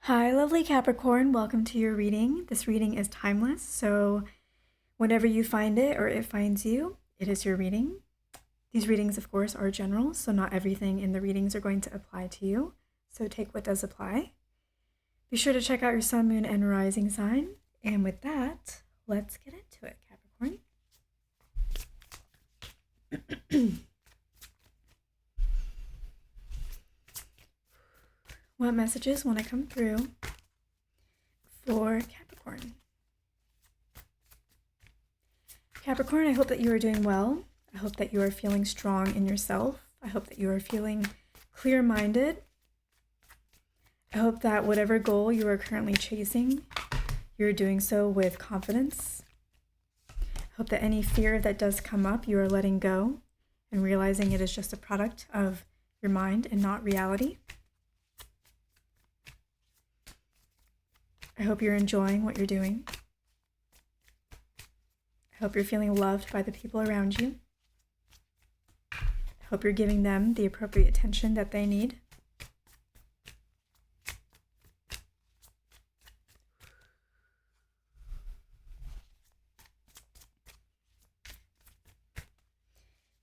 Hi, lovely Capricorn. Welcome to your reading. This reading is timeless, so whenever you find it or it finds you, it is your reading. These readings, of course, are general, so not everything in the readings are going to apply to you. So take what does apply. Be sure to check out your sun, moon, and rising sign. And with that, let's get into it, Capricorn. What messages want to come through for Capricorn? Capricorn, I hope that you are doing well. I hope that you are feeling strong in yourself. I hope that you are feeling clear-minded. I hope that whatever goal you are currently chasing, you're doing so with confidence. I hope that any fear that does come up, you are letting go and realizing it is just a product of your mind and not reality. I hope you're enjoying what you're doing. I hope you're feeling loved by the people around you. I hope you're giving them the appropriate attention that they need.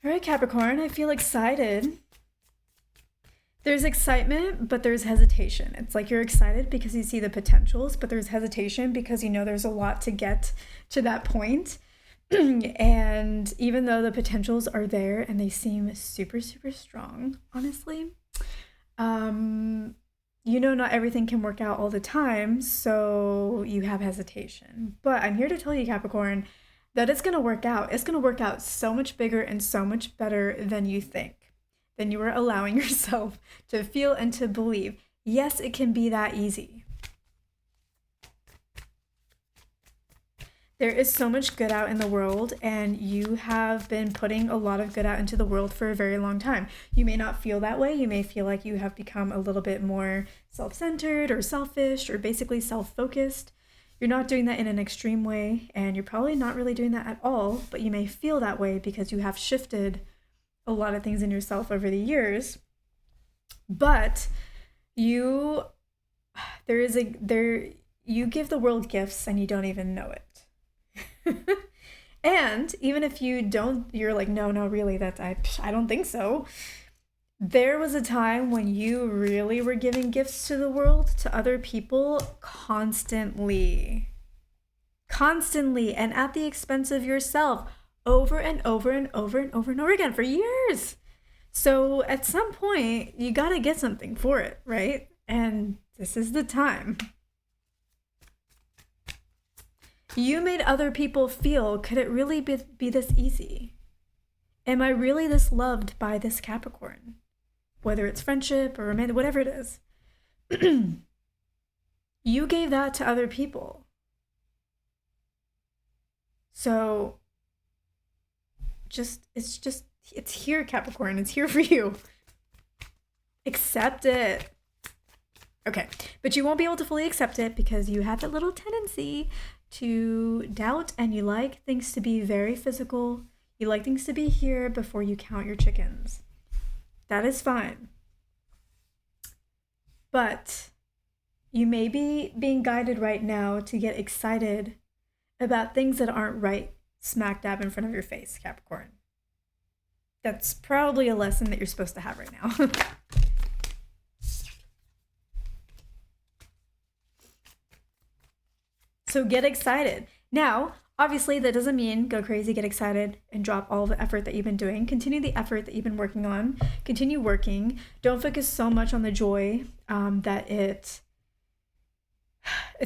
All right, Capricorn, I feel excited. There's excitement, but there's hesitation. It's like you're excited because you see the potentials, but there's hesitation because you know there's a lot to get to that point. And even though the potentials are there and they seem super, super strong, honestly, not everything can work out all the time, so you have hesitation. But I'm here to tell you, Capricorn, that it's going to work out. It's going to work out so much bigger and so much better than you think. Then you are allowing yourself to feel and to believe. Yes, it can be that easy. There is so much good out in the world, and you have been putting a lot of good out into the world for a very long time. You may not feel that way. You may feel like you have become a little bit more self-centered or selfish or basically self-focused. You're not doing that in an extreme way, and you're probably not really doing that at all, but you may feel that way because you have shifted a lot of things in yourself over the years. But you give the world gifts and you don't even know it. And even if you don't, you're like, no, really, I don't think so. There was a time when you really were giving gifts to the world, to other people, constantly, and at the expense of yourself, over and over and over and over and over again for years. So at some point, you got to get something for it, right? And this is the time. You made other people feel, could it really be this easy? Am I really this loved by this Capricorn? Whether it's friendship or romantic, whatever it is. You gave that to other people. So it's here, Capricorn. It's here for you. Accept it. Okay, but you won't be able to fully accept it because you have that little tendency to doubt, and you like things to be very physical. You like things to be here before you count your chickens. That is fine. But you may be being guided right now to get excited about things that aren't right smack dab in front of your face, Capricorn. That's probably a lesson that you're supposed to have right now. So get excited. Now, obviously, that doesn't mean go crazy, get excited, and drop all the effort that you've been doing. Continue the effort that you've been working on. Continue working. Don't focus so much on the joy that it's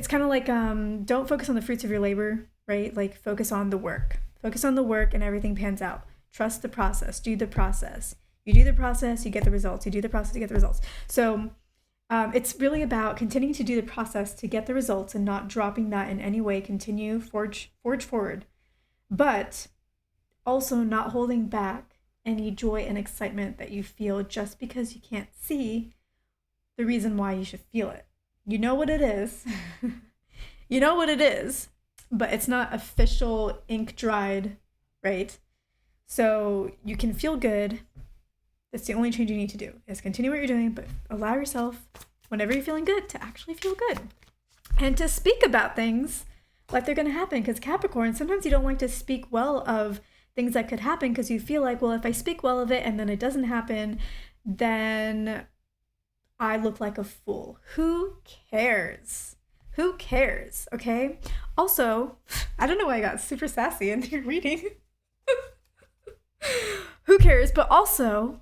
kind of like, don't focus on the fruits of your labor, right? Like focus on the work. Focus on the work and everything pans out. Trust the process. Do the process. You do the process, you get the results. You do the process, you get the results. So it's really about continuing to do the process to get the results and not dropping that in any way. Continue, forge forward. But also not holding back any joy and excitement that you feel just because you can't see the reason why you should feel it. You know what it is. You know what it is, but it's not official ink dried, right? So you can feel good. That's the only change you need to do, is continue what you're doing, but allow yourself whenever you're feeling good, to actually feel good. And to speak about things like they're going to happen. Because Capricorn, sometimes you don't like to speak well of things that could happen because you feel like, well, if I speak well of it and then it doesn't happen, then I look like a fool. Who cares? Who cares? Okay. Also, I don't know why I got super sassy in your reading. Who cares? But also,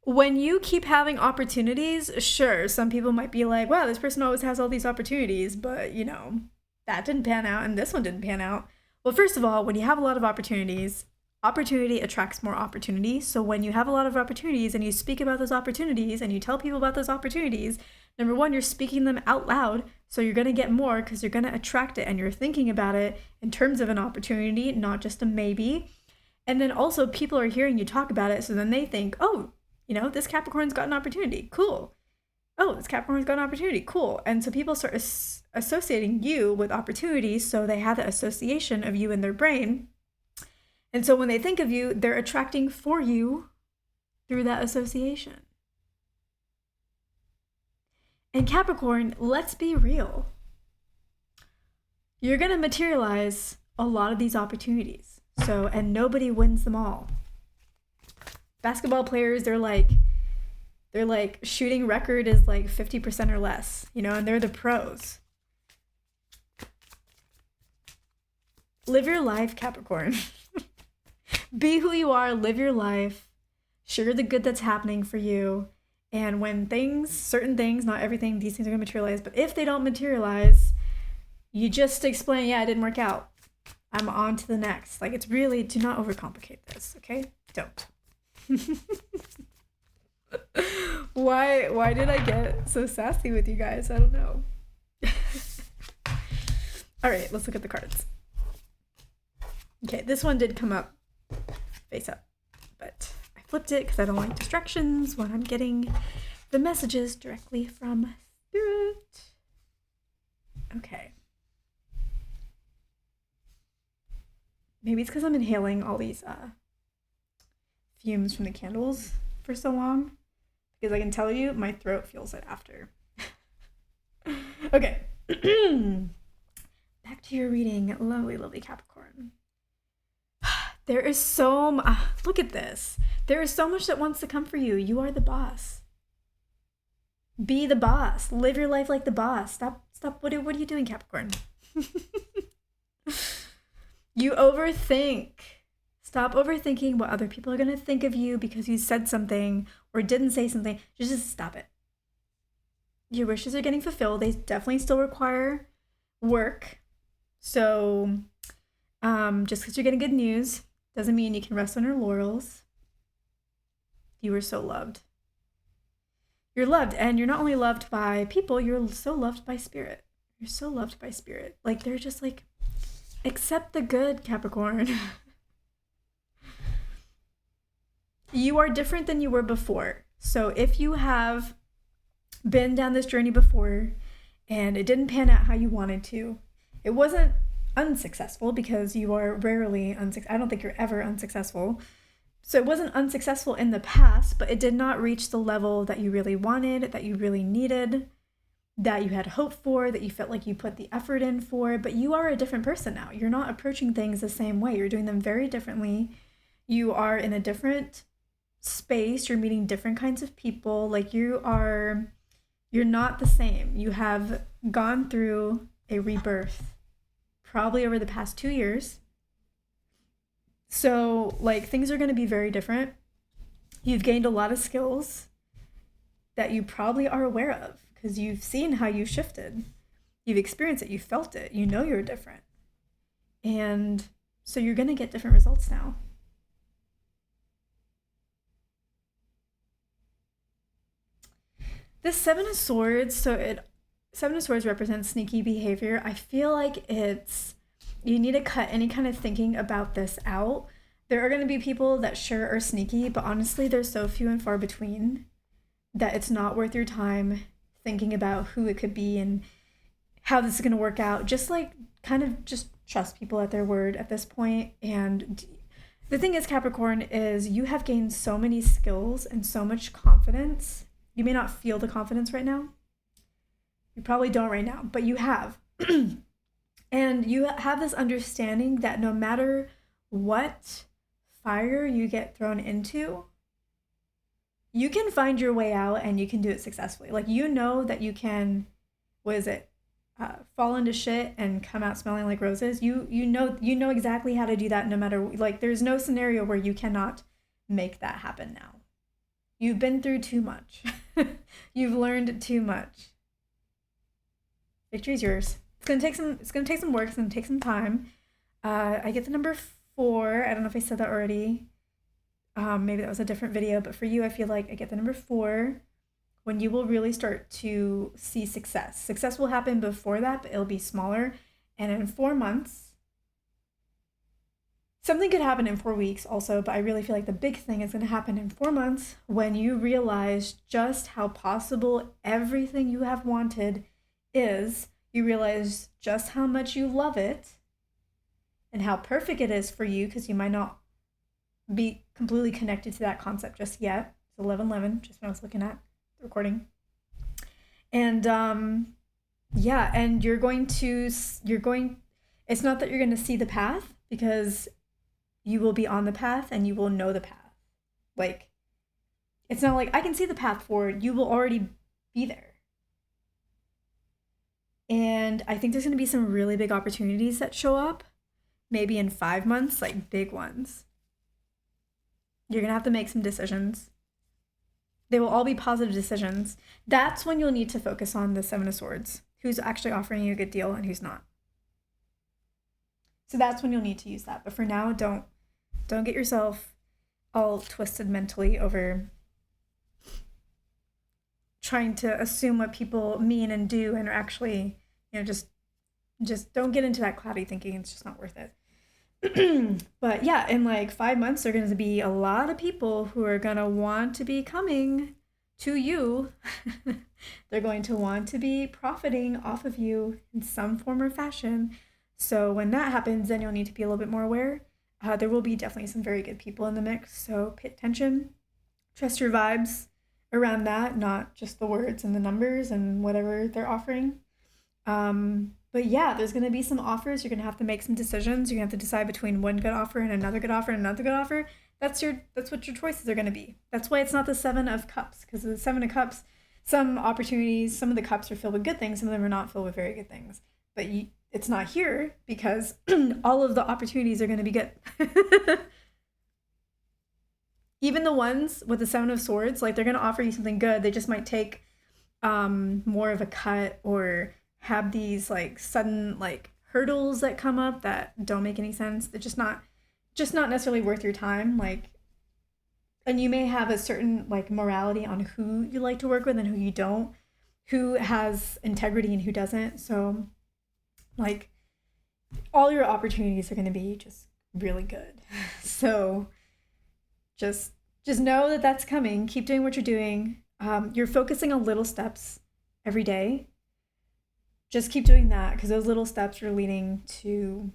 when you keep having opportunities, sure, some people might be like, wow, this person always has all these opportunities, but you know, that didn't pan out and this one didn't pan out. Well, first of all, when you have a lot of opportunities, opportunity attracts more opportunity. So when you have a lot of opportunities and you speak about those opportunities and you tell people about those opportunities, number one, you're speaking them out loud. So you're going to get more because you're going to attract it and you're thinking about it in terms of an opportunity, not just a maybe. And then also people are hearing you talk about it. So then they think, oh, you know, this Capricorn's got an opportunity. Cool. Oh, this Capricorn's got an opportunity. Cool. And so people start associating you with opportunities. So they have the association of you in their brain. And so when they think of you, they're attracting for you through that association. And Capricorn, let's be real. You're going to materialize a lot of these opportunities. So, and nobody wins them all. Basketball players, they're like shooting record is like 50% or less, you know, and they're the pros. Live your life, Capricorn. Be who you are, live your life, share the good that's happening for you. And when certain things, not everything, these things are going to materialize, but if they don't materialize, you just explain, yeah, it didn't work out. I'm on to the next. Like, it's really, do not overcomplicate this, okay? Don't. Why did I get so sassy with you guys? I don't know. All right, let's look at the cards. Okay, this one did come up face up, but I flipped it because I don't like distractions when I'm getting the messages directly from Spirit. Okay. Maybe it's because I'm inhaling all these fumes from the candles for so long, because I can tell you my throat feels it after. Okay. Back to your reading, lovely, lovely Capricorn. There is look at this. There is so much that wants to come for you. You are the boss. Be the boss. Live your life like the boss. Stop. What are you doing, Capricorn? You overthink. Stop overthinking what other people are going to think of you because you said something or didn't say something. Just stop it. Your wishes are getting fulfilled. They definitely still require work. So just because you're getting good news doesn't mean you can rest on your laurels. You are so loved. You're loved, and you're not only loved by people, you're so loved by spirit. You're so loved by spirit. Like, they're just like, accept the good, Capricorn. You are different than you were before. So if you have been down this journey before and it didn't pan out how you wanted to, it wasn't unsuccessful, because you are rarely unsuccessful. I don't think you're ever unsuccessful. So it wasn't unsuccessful in the past, but it did not reach the level that you really wanted, that you really needed, that you had hope for, that you felt like you put the effort in for. But you are a different person now. You're not approaching things the same way. You're doing them very differently. You are in a different space. You're meeting different kinds of people. Like, you're not the same. You have gone through a rebirth, probably over the past 2 years. So, like, things are going to be very different. You've gained a lot of skills that you probably are aware of because you've seen how you shifted. You've experienced it. You felt it. You know you're different. And so you're going to get different results now. The Seven of Swords, Seven of Swords represents sneaky behavior. I feel like you need to cut any kind of thinking about this out. There are going to be people that sure are sneaky, but honestly, they're so few and far between that it's not worth your time thinking about who it could be and how this is going to work out. Just trust people at their word at this point. And the thing is, Capricorn, is you have gained so many skills and so much confidence You may not feel the confidence right now. You probably don't right now, but you have. And you have this understanding that no matter what fire you get thrown into, you can find your way out and you can do it successfully. Like, you know that you can, fall into shit and come out smelling like roses. You know exactly how to do that no matter, like, there's no scenario where you cannot make that happen now. You've been through too much. You've learned too much. Victory's yours. It's gonna take some work, it's gonna take some time. I get the number 4. I don't know if I said that already. Maybe that was a different video, but for you, I feel like I get the number 4 when you will really start to see success. Success will happen before that, but it'll be smaller. And in 4 months, something could happen in 4 weeks also, but I really feel like the big thing is going to happen in 4 months when you realize just how possible everything you have wanted is. You realize just how much you love it and how perfect it is for you, because you might not be completely connected to that concept just yet. It's 11:11, just when I was looking at the recording. And and it's not that you're going to see the path, because you will be on the path and you will know the path. Like, it's not like I can see the path forward. You will already be there. And I think there's going to be some really big opportunities that show up, maybe in 5 months, like big ones. You're going to have to make some decisions. They will all be positive decisions. That's when you'll need to focus on the 7 of Swords, who's actually offering you a good deal and who's not. So that's when you'll need to use that. But for now, don't get yourself all twisted mentally over trying to assume what people mean and do, and are actually, just don't get into that cloudy thinking. It's just not worth it. But yeah, in like 5 months, there are going to be a lot of people who are going to want to be coming to you. They're going to want to be profiting off of you in some form or fashion. So when that happens, then you'll need to be a little bit more aware. There will be definitely some very good people in the mix, so pay attention. Trust your vibes around that, not just the words and the numbers and whatever they're offering. But yeah, there's going to be some offers. You're going to have to make some decisions. You're going to have to decide between one good offer and another good offer and another good offer. That's what your choices are going to be. That's why it's not the 7 of Cups, because the 7 of Cups, some opportunities, some of the cups are filled with good things, some of them are not filled with very good things. But it's not here because all of the opportunities are going to be good. Even the ones with the 7 of Swords, like, they're going to offer you something good. They just might take more of a cut, or have these like sudden like hurdles that come up that don't make any sense. They're just not necessarily worth your time. Like, and you may have a certain like morality on who you like to work with and who you don't, who has integrity and who doesn't. So like, all your opportunities are going to be just really good. So just know that that's coming. Keep doing what you're doing. You're focusing on little steps every day. Just keep doing that, because those little steps are leading to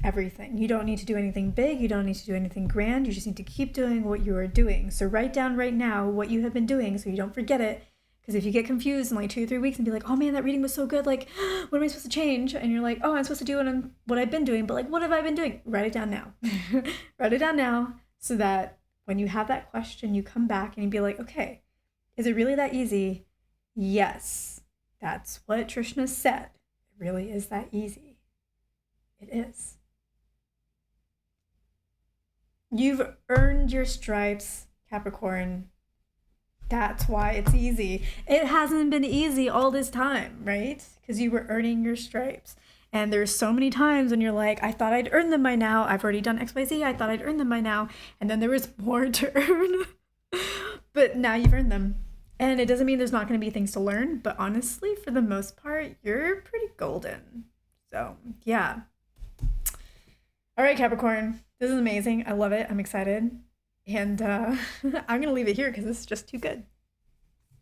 everything. You don't need to do anything big. You don't need to do anything grand. You just need to keep doing what you are doing. So write down right now what you have been doing so you don't forget it. Because if you get confused in like 2 or 3 weeks and be like, oh man, that reading was so good, like, what am I supposed to change? And you're like, oh, I'm supposed to do what I've been doing, but like, what have I been doing? Write it down now. Write it down now, so that when you have that question, you come back and you be like, okay, is it really that easy? Yes. That's what Trishna said. It really is that easy. It is. You've earned your stripes, Capricorn. That's why it's easy. It hasn't been easy all this time, right? Because you were earning your stripes. And there's so many times when you're like, I thought I'd earn them by now. I've already done XYZ. I thought I'd earn them by now. And then there was more to earn. But now you've earned them. And it doesn't mean there's not going to be things to learn, but honestly, for the most part, you're pretty golden. So, yeah. All right, Capricorn. This is amazing. I love it. I'm excited. And I'm going to leave it here because this is just too good.